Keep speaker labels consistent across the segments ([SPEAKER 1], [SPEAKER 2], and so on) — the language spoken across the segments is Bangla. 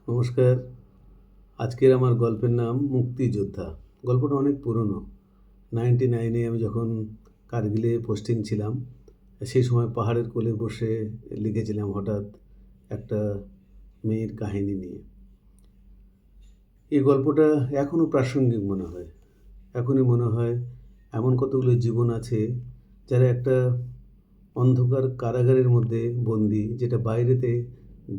[SPEAKER 1] নমস্কার। আজকের আমার গল্পের নাম মুক্তিযোদ্ধা। গল্পটা অনেক পুরনো। 99-এ আমি যখন কার্গিলে পোস্টিং ছিলাম, সেই সময় পাহাড়ের কোলে বসে লিখেছিলাম হঠাৎ একটা মেয়ের কাহিনী নিয়ে। এই গল্পটা এখনও প্রাসঙ্গিক মনে হয়। এখনই মনে হয় এমন কতগুলো জীবন আছে যারা একটা অন্ধকার কারাগারের মধ্যে বন্দী, যেটা বাইরেতে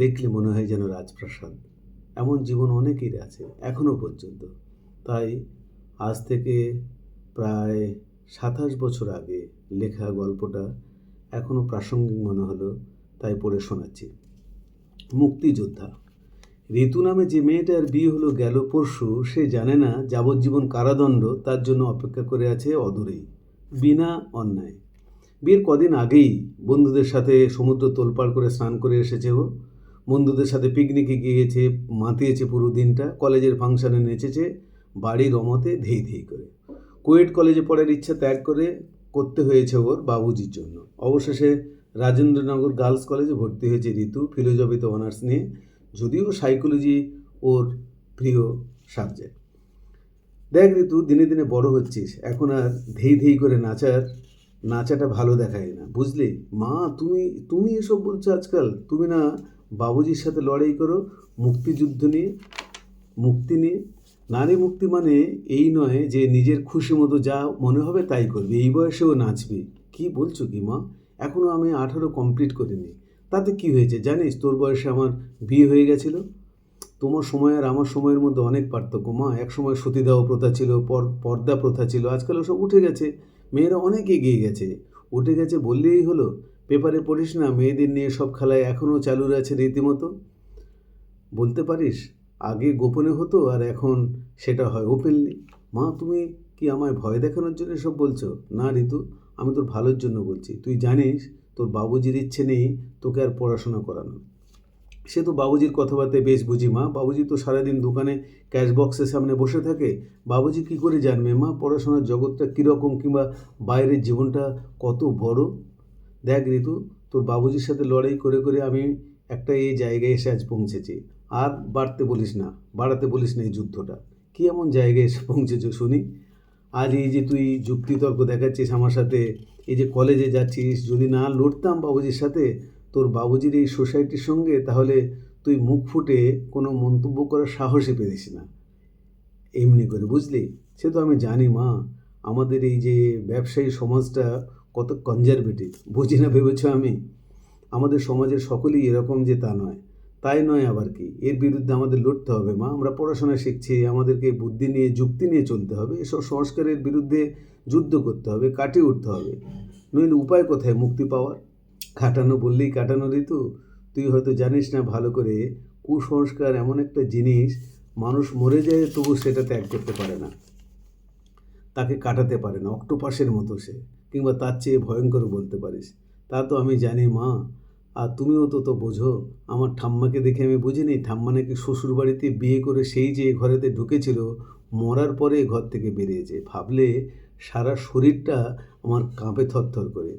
[SPEAKER 1] দেখলে মনে হয় যেন রাজপ্রাসাদ। এমন জীবন অনেকের আছে এখনও পর্যন্ত। তাই আজ থেকে প্রায় 27 বছর আগে লেখা গল্পটা এখনও প্রাসঙ্গিক মনে হলো, তাই পড়ে শোনাচ্ছি। মুক্তিযোদ্ধা। ঋতু নামে যে মেয়েটার বিয়ে হলো গেল পরশু, সে জানে না যাবজ্জীবন কারাদণ্ড তার জন্য অপেক্ষা করে আছে অদূরেই, বিনা অন্যায়। বিয়ের কদিন আগেই বন্ধুদের সাথে সমুদ্র তোলপাড় করে স্নান করে এসেছে ও। বন্ধুদের সাথে পিকনিকে গিয়েছে, মাতিয়েছে পুরো দিনটা, কলেজের ফাংশনে নেচেছে, বাড়ির অমতে ধেই ধেই করে। কুয়েট কলেজে পড়ার ইচ্ছা ত্যাগ করতে হয়েছে ওর বাবুজির জন্য। অবশেষে রাজেন্দ্রনগর গার্লস কলেজে ভর্তি হয়েছে ঋতু, ফিলোজফিতে অনার্স নিয়ে, যদিও সাইকোলজি ওর প্রিয় সাবজেক্ট। দেখ ঋতু, দিনে দিনে বড় হচ্ছিস, এখন আর ধেই ধেই করে নাচাটা ভালো দেখায় না, বুঝলি? মা, তুমি তুমি এসব বলছো আজকাল? তুমি না বাবুজির সাথে লড়াই করো মুক্তিযুদ্ধ নিয়ে, মুক্তি নিয়ে? নারী মুক্তি মানে এই নয় যে নিজের খুশি মতো যা মনে হবে তাই করবে, এই বয়সেও নাচবে। কি বলছো কি মা? এখনও আমি 18 কমপ্লিট করিনি। তাতে কি হয়েছে জানিস? তোর বয়সে আমার বিয়ে হয়ে গেছিলো। তোমার সময় আর আমার সময়ের মধ্যে অনেক পার্থক্য মা। একসময় সতীদাহ প্রথা ছিল, পর্দা প্রথা ছিল, আজকাল ওসব উঠে গেছে। মেয়েরা অনেক এগিয়ে গেছে। উঠে গেছে বললেই হলো? পেপারে পড়িস না মেয়েদের নিয়ে সব খেলায় এখনও চালু আছে রীতিমতো? বলতে পারিস আগে গোপনে হতো আর এখন সেটা হয় ওপেনলি। মা, তুমি কি আমায় ভয় দেখানোর জন্য সব বলছো? না ঋতু, আমি তোর ভালোর জন্য বলছি। তুই জানিস তোর বাবুজির ইচ্ছে নেই তোকে আর পড়াশোনা করানোর। সে তো বাবুজির কথাবার্তায় বেশ বুঝি মা। বাবুজি তো সারাদিন দোকানে ক্যাশ বক্সের সামনে বসে থাকে। বাবুজি কী করে জানবে মা পড়াশোনার জগৎটা কীরকম, কিংবা বাইরের জীবনটা কত বড়? দেখ ঋতু, তোর বাবুজির সাথে লড়াই করে করে আমি একটা এই জায়গায় এসে আজ পৌঁছেছি। আর বাড়াতে বলিস না এই যুদ্ধটা। কী এমন জায়গায় এসে পৌঁছেছো শুনি? আজ এই যে তুই যুক্তিতর্ক দেখাচ্ছিস আমার সাথে, এই যে কলেজে যাচ্ছিস, যদি না লড়তাম বাবুজির সাথে, তোর বাবুজির এই সোসাইটির সঙ্গে, তাহলে তুই মুখ ফুটে কোনো মন্তব্য করার সাহসই পেতিস না এমনি করে, বুঝলি? সে তো আমি জানি মা। আমাদের এই যে ব্যবসায়ী সমাজটা কত কনজারভেটিভ, বুঝি না ভেবেছ আমি? আমাদের সমাজের সকলেই এরকম যে তা নয়। তাই নয় আবার কি, এর বিরুদ্ধে আমাদের লড়তে হবে মা। আমরা পড়াশোনা শিখছি, আমাদেরকে বুদ্ধি নিয়ে যুক্তি নিয়ে চলতে হবে। এসব সংস্কারের বিরুদ্ধে যুদ্ধ করতে হবে, কাটিয়ে উঠতে হবে। নইলে উপায় কোথায় মুক্তি পাওয়ার? কাটানো বললেই কাটানো ঋতু? তুই হয়তো জানিস না ভালো করে, কুসংস্কার এমন একটা জিনিস, মানুষ মরে যায় তবু সেটা ত্যাগ করতে পারে না, তাকে কাটাতে পারে না। অক্টোপাসের মতো সে, কিংবা তার চেয়ে ভয়ঙ্কর বলতে পারিস। তা তো আমি জানি মা। আর তুমিও তো বোঝো। আমার ঠাম্মাকে দেখে আমি বুঝিনি? ঠাম্মা নাকি শ্বশুরবাড়িতে বিয়ে করে সেই যে ঘরেতে ঢুকেছিল, মরার পরে ঘর থেকে বেরিয়েছে। ভাবলে সারা শরীরটা আমার কাঁপে থরথর করে।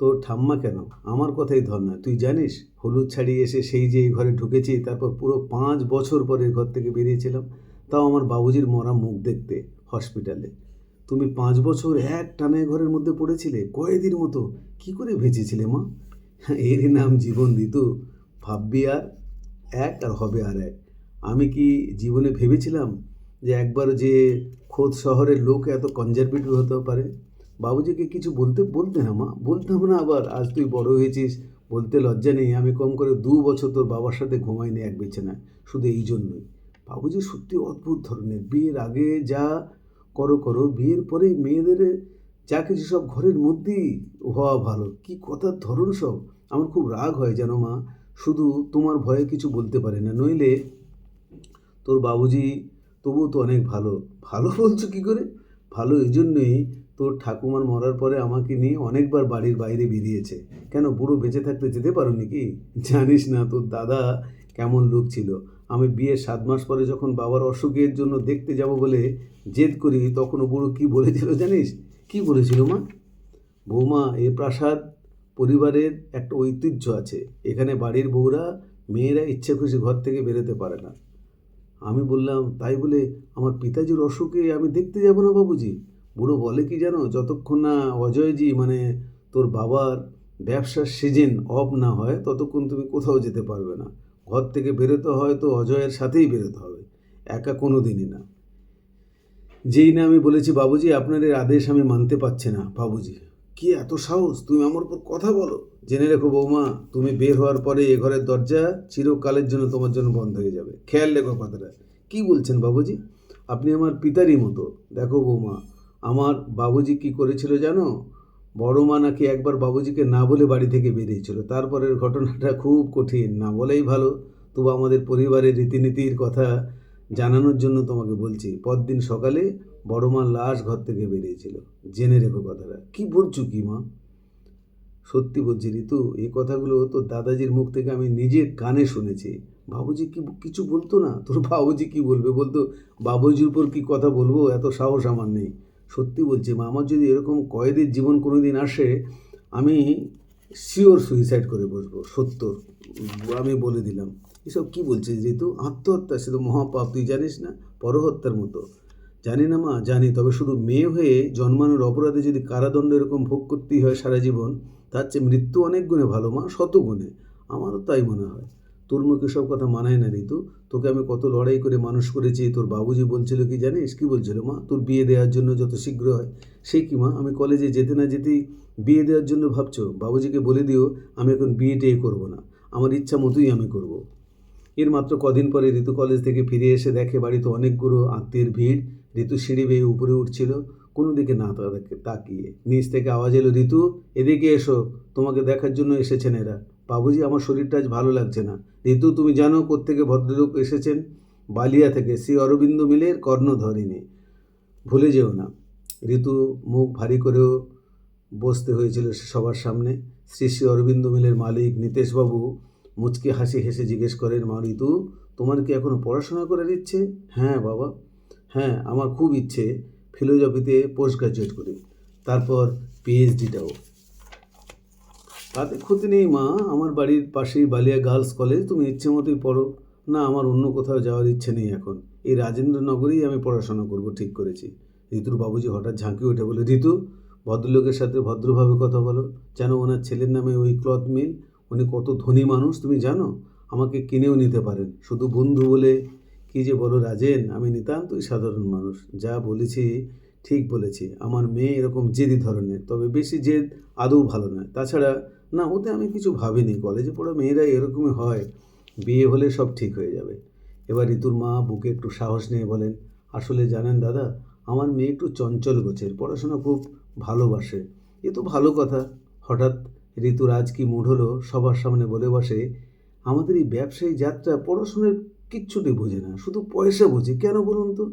[SPEAKER 1] তোর ঠাম্মা কেন, আমার কথাই ধর না। তুই জানিস হলুদ ছাড়িয়ে এসে সেই যে ঘরে ঢুকেছি, তারপর পুরো 5 বছর পরে ঘর থেকে বেরিয়েছিলাম, তাও আমার বাবুজির মরা মুখ দেখতে হসপিটালে। তুমি 5 বছর এক টানে ঘরের মধ্যে পড়েছিলে কয়েদির মতো। কি করে ভেজেছিলে মা? এরই নাম জীবন দিতু। ভাববি আর এক আর হবে আর এক। আমি কি জীবনে ভেবেছিলাম যে একবার যে খোদ শহরের লোক এত কনজারভেটিভ হতে পারে? বাবুজিকে কিছু বলতে না মা, বলতাম না আবার। আজ তুই বড় হয়েছিস, বলতে লজ্জা নেই? আমি কম করে 2 বছর তোর বাবার সাথে ঘুমাইনি এক বিছানায়, শুধু এই জন্যই। বাবুজি সত্যি অদ্ভুত ধরনের। বিয়ের আগে যা করো, বিয়ের পরে মেয়েদের যা কিছু সব ঘরের মধ্যেই হওয়া ভালো। কি কথার ধরন সব! আমার খুব রাগ হয় যেন মা। শুধু তোমার ভয়ে কিছু বলতে পারি না, নইলে তোর বাবুজি তবুও তো অনেক ভালো। ভালো বলছো কী করে? ভালো এই জন্যই, তোর ঠাকুমার মরার পরে আমাকে নিয়ে অনেকবার বাড়ির বাইরে বেরিয়েছে। কেন, বুড়ো বেঁচে থাকতে যেতে পারো নাকি? জানিস না তোর দাদা কেমন লোক ছিল? আমি বিয়ের 7 মাস পরে যখন বাবার অসুখের জন্য দেখতে যাব বলে জেদ করি, তখনও বুড়ো কী বলেছিল জানিস? কী বলেছিল মা? বৌমা, এ প্রাসাদ পরিবারের একটা ঐতিহ্য আছে। এখানে বাড়ির বউরা মেয়েরা ইচ্ছে খুশি ঘর থেকে বেরোতে পারে না। আমি বললাম, তাই বলে আমার পিতাজির অসুখে আমি দেখতে যাব না বাবুজি? বুড়ো বলে কি জানো, যতক্ষণ না অজয়জি মানে তোর বাবার ব্যবসার সিজন অফ না হয় ততক্ষণ তুমি কোথাও যেতে পারবে না। ঘর থেকে বেরোতে হয় তো অজয়ের সাথেই বেরোতে হবে, একা কোনো দিনই না। যেই না আমি বলেছি, বাবুজি আপনার এর আদেশ আমি মানতে পারছি না। বাবুজি, কি এত সাহস, তুমি আমার উপর কথা বলো? জেনে রেখো বৌমা, তুমি বের হওয়ার পরে এ ঘরের দরজা চিরকালের জন্য তোমার জন্য বন্ধ হয়ে যাবে। খেয়াল রেখো কথাটা। কি বলছেন বাবুজি? আপনি আমার পিতারই মতো। দেখো বৌমা, আমার বাবুজি কি করেছিল জানো? বড় মা নাকি একবার বাবুজিকে না বলে বাড়ি থেকে বেরিয়েছিল। তারপরের ঘটনাটা খুব কঠিন, না বলেই ভালো। তবু আমাদের পরিবারের রীতিনীতির কথা জানানোর জন্য তোমাকে বলছি। পরদিন সকালে বড় মার লাশ ঘর থেকে বেরিয়েছিল। জেনে রেখো কথাটা। কি বলছো কি মা? সত্যি বলছি ঋতু, এই কথাগুলো তোর দাদাজির মুখ থেকে আমি নিজে কানে শুনেছি। বাবুজি কি কিছু বলতো না? তোর বাবুজি কি বলবে? বলতো বাবুজির উপর কি কথা বলবো, এত সাহস আমার নেই। সত্যি বলছি মা, আমার যদি এরকম কয়েদির জীবন কোনো দিন আসে, আমি শিওর সুইসাইড করে বসবো। সত্য আমি বলে দিলাম। এসব কি বলছিস ঋতু? আত্মহত্যা সে তো মহাপাপ, তুই জানিস না? পরহত্যার মতো। জানি না মা, জানি। তবে শুধু মেয়ে হয়ে জন্মানোর অপরাধে যদি কারাদণ্ড এরকম ভোগ করতেই হয় সারা জীবন, তার চেয়ে মৃত্যু অনেক গুণে ভালো মা, শত গুণে। আমারও তাই মনে হয়। তোর মুখে সব কথা মানায় না ঋতু। তোকে আমি কত লড়াই করে মানুষ করেছি। তোর বাবুজি বলছিল কি জানিস? কি বলছিল মা? তোর বিয়ে দেওয়ার জন্য যত শীঘ্র হয়। সে কি মা, আমি কলেজে যেতে না যেতেই বিয়ে দেওয়ার জন্য ভাবছো? বাবুজিকে বলে দিও আমি এখন বিয়ে টিয়ে করবো না, আমার ইচ্ছা মতোই আমি করব। এর মাত্র কদিন পরে ঋতু কলেজ থেকে ফিরে এসে দেখে বাড়িতে অনেকগুলো আত্মীয়ের ভিড়। ঋতু সিঁড়ি বেয়ে উপরে উঠছিল, কোনো দিকে না তাকিয়ে। নিচ থেকে আওয়াজ এলো, ঋতু এদিকে এসো, তোমাকে দেখার জন্য এসেছেন এরা। বাবুজি, আমার শরীরটা আজ ভালো লাগছে না। ঋতু, তুমি জানো কোত্থেকে ভদ্রলোক এসেছেন? বালিয়া থেকে, শ্রী অরবিন্দ মিলের কর্ণধরিণী। ভুলে যেও না। ঋতু মুখ ভারী করেও বসতে হয়েছিল সবার সামনে। শ্রী শ্রী অরবিন্দ মিলের মালিক নিতেশবাবু মুচকি হাসি হেসে জিজ্ঞেস করেন, মা ঋতু, তোমার কি এখনও পড়াশোনা করার ইচ্ছে? হ্যাঁ বাবা, হ্যাঁ আমার খুব ইচ্ছে ফিলোজফিতে পোস্ট গ্রাজুয়েট করি, তারপর পিএইচডিটাও। তাতে ক্ষতি নেই মা, আমার বাড়ির পাশেই বালিয়া গার্লস কলেজ, তুমি ইচ্ছে মতোই পড়ো। না, আমার অন্য কোথাও যাওয়ার ইচ্ছে নেই এখন। এই রাজেন্দ্রনগরেই আমি পড়াশোনা করব ঠিক করেছি। ঋতুর বাবুজি হঠাৎ ঝাঁকি উঠে বলে, ঋতু, ভদ্রলোকের সাথে ভদ্রভাবে কথা বলো। যেন ওনার ছেলের নামে ওই ক্লথ মিল। উনি কত ধনী মানুষ তুমি জানো? আমাকে কিনেও নিতে পারেন, শুধু বন্ধু বলে। কী যে বলো রাজেন, আমি নিতান্তই সাধারণ মানুষ। যা বলেছি ঠিক বলেছি। আমার মেয়ে এরকম জেদি ধরনের, তবে বেশি জেদ আদৌ ভালো নয়। তাছাড়া না, ওতে আমি কিছু ভাবিনি। কলেজে পড়া মেয়েরা এরকমই হয়। বিয়ে হলে সব ঠিক হয়ে যাবে। এবার ঋতুর মা বুকে একটু সাহস নিয়ে বলেন, আসলে জানেন দাদা, আমার মেয়ে একটু চঞ্চল গোছের, পড়াশোনা খুব ভালোবাসে। এ তো ভালো কথা। হঠাৎ ঋতুর আজ কি মুড হলো, সবার সামনে বলে বসে, আমাদের এই ব্যবসায়ী যাত্রা পড়াশোনার কিচ্ছুটি বোঝে না, শুধু পয়সা বোঝে। কেন বলুন তো?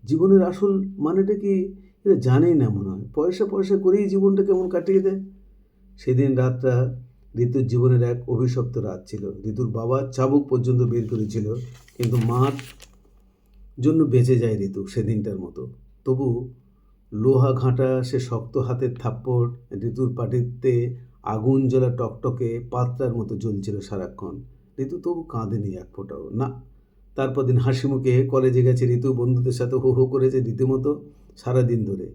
[SPEAKER 1] জীবনের আসল মানেটা কি এটা জানেই না মনে হয়। পয়সা পয়সা করেই জীবনটা কেমন কাটিয়ে দেয়। সেদিন রাতটা ঋতুর জীবনের এক অভিশপ্ত রাত ছিল। ঋতুর বাবা চাবুক পর্যন্ত বের করেছিল, কিন্তু মার জন্য বেঁচে যায় ঋতু সেদিনটার মতো। তবু লোহা ঘাঁটা সে শক্ত হাতের থাপ্পড় ঋতুর পাটিতে আগুন জ্বলা টকটকে পাত্রার মতো জ্বলছিল সারাক্ষণ। ঋতু তবু কাঁদেনি এক ফোঁটাও না। তারপর দিন হাসি মুখে কলেজে গেছে ঋতু, বন্ধুদের সাথে হো হো করেছে রীতিমতো সারাদিন ধরে।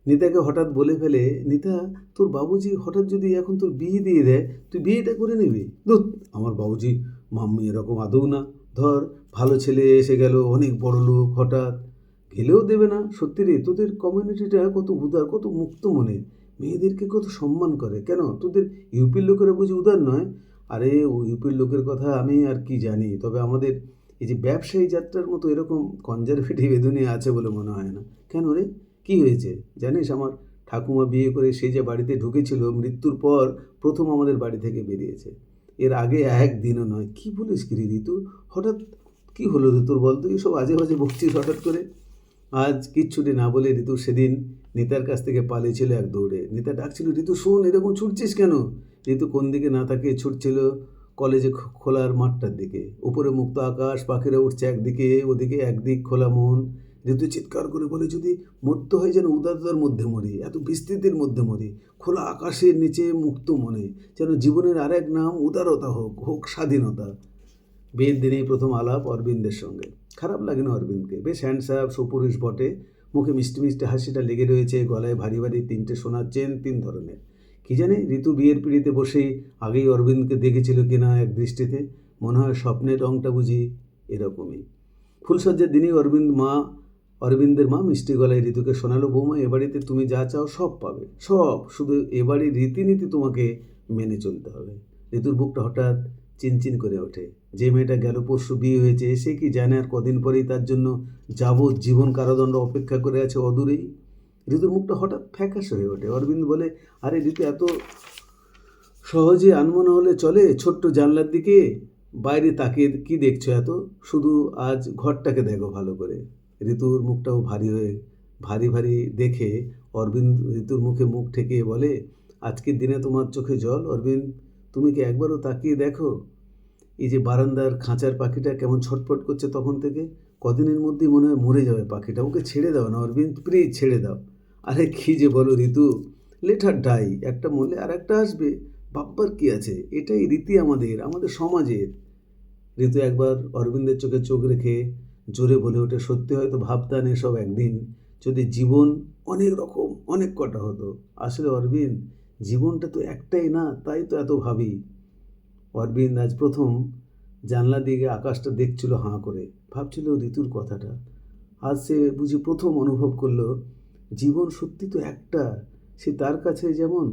[SPEAKER 1] নিতাকে হঠাৎ বলে ফেলে, নিতা, তোর বাবুজি হঠাৎ যদি এখন তোর বিয়ে দিয়ে দেয়, তুই বিয়েটা করে নিবি? ধুৎ, আমার বাবুজি মাম্মি এরকম আদৌ না। ধর, ভালো ছেলে এসে গেল, অনেক বড় লোক, হঠাৎ গেলেও দেবে না। সত্যি রে, তোদের কমিউনিটিটা কত উদার, কত মুক্ত মনের, মেয়েদেরকে কত সম্মান করে। কেন তোদের ইউপির লোকেরা বুঝি উদার নয়? আরে ও ইউপির লোকের কথা আমি আর কি জানি, তবে আমাদের এই যে ব্যবসায়ী যাত্রার মতো এরকম কনজারভেটিভ এ দুনিয়া আছে বলে মনে হয় না। কেন রে, কি হয়েছে জানিস? আমার ঠাকুমা বিয়ে করে সে যে বাড়িতে ঢুকেছিল, মৃত্যুর পর প্রথম আমাদের বাড়ি থেকে বেরিয়েছে। এর আগে একদিনও নয়। কি বলিস কি রে ঋতু? হঠাৎ কি হলো রে তোর, বলতো? এইসব আজে বাজে বকছিস হঠাৎ করে। আজ কিচ্ছুটি না বলে ঋতু সেদিন নিতার কাছ থেকে পালিয়েছিল এক দৌড়ে। নিতা ডাকছিল, ঋতু শোন, এরকম ছুটছিস কেন? ঋতু কোন দিকে না তাকিয়ে ছুটছিল কলেজে খোলার মাঠটার দিকে। উপরে মুক্ত আকাশ, পাখিরা উঠছে একদিকে, ওদিকে একদিক খোলা মন। ঋতু চিৎকার করে বলে, যদি মরতে হয় যেন উদারতার মধ্যে মরি, এত বিস্তৃতির মধ্যে মরি, খোলা আকাশের নিচে মুক্ত মনে। যেন জীবনের আরেক নাম উদারতা হোক, হোক স্বাধীনতা। বিয়ের দিনেই প্রথম আলাপ অরবিন্দের সঙ্গে। খারাপ লাগে না অরবিন্দকে, বেশ হ্যান্ডসাম সুপুরুষ বটে, মুখে মিষ্টি মিষ্টি হাসিটা লেগে রয়েছে, গলায় ভারী ভারী 3টে সোনার চেন 3 ধরনের। কি জানি ঋতু বিয়ের পিঁড়িতে বসেই আগেই অরবিন্দকে দেখেছিল কিনা এক দৃষ্টিতে, মনে হয় স্বপ্নের রঙটা বুঝি এরকমই। ফুলসজ্জার দিনই অরবিন্দের মা মিষ্টি গলায় ঋতুকে শোনালো, বৌমা এ বাড়িতে তুমি যা চাও সব পাবে, সব, শুধু এ বাড়ির রীতিনীতি তোমাকে মেনে চলতে হবে। ঋতুর বুকটা হঠাৎ চিনচিন করে ওঠে। যে মেয়েটা গেল পরশু বিয়ে হয়েছে, সে কি জানে আর কদিন পরেই তার জন্য যাবজ্জীবন কারাদণ্ড অপেক্ষা করে আছে অদূরেই। ঋতুর মুখটা হঠাৎ ফ্যাকাশে হয়ে ওঠে। অরবিন্দ বলে, আরে ঋতু, এত সহজে আনমনা হলে চলে? ছোট্ট জানলার দিকে বাইরে তাকিয়ে কি দেখছো এত? শুধু আজ ঘরটাকে দেখো ভালো করে। ঋতুর মুখটাও ভারী ভারী দেখে অরবিন্দ ঋতুর মুখে মুখ ঠেকিয়ে বলে, আজকের দিনে তোমার চোখে জল অরবিন্দ? তুমি কি একবারও তাকিয়ে দেখো এই যে বারান্দার খাঁচার পাখিটা কেমন ছটফট করছে তখন থেকে? কদিনের মধ্যেই মনে হয় মরে যাবে পাখিটা। ওকে ছেড়ে দাও না অরবিন্দ, প্লিজ ছেড়ে দাও। আরে কী যে বলো ঋতু, লেটার ডাই, একটা মরলে আর একটা আসবে, ভাববার কি আছে? এটাই রীতি আমাদের সমাজের। ঋতু একবার অরবিন্দের চোখে চোখ রেখে জোরে বলে ওঠে, সত্যি হয়তো ভাবতাম এসব একদিন, যদি জীবন অনেক রকম অনেক কটা হতো। আসলে অরবিন্দ, জীবনটা তো একটাই না, তাই তো এত ভাবি। অরবিন্দ আজ প্রথম জানলা দিকে আকাশটা দেখছিল হাঁ করে, ভাবছিল ঋতুর কথাটা। আজ সে বুঝি প্রথম অনুভব করলো, জীবন সত্যি তো একটা, সে তার কাছে যেমন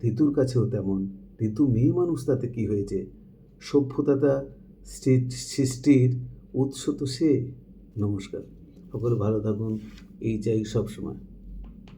[SPEAKER 1] ঋতুর কাছেও তেমন। ঋতু মেয়ে মানুষ, তাতে কি হয়েছে? সভ্যতা সৃষ্টির উৎস তো সে। নমস্কার, সকলে ভালো থাকুন, এই চাই সবসময়।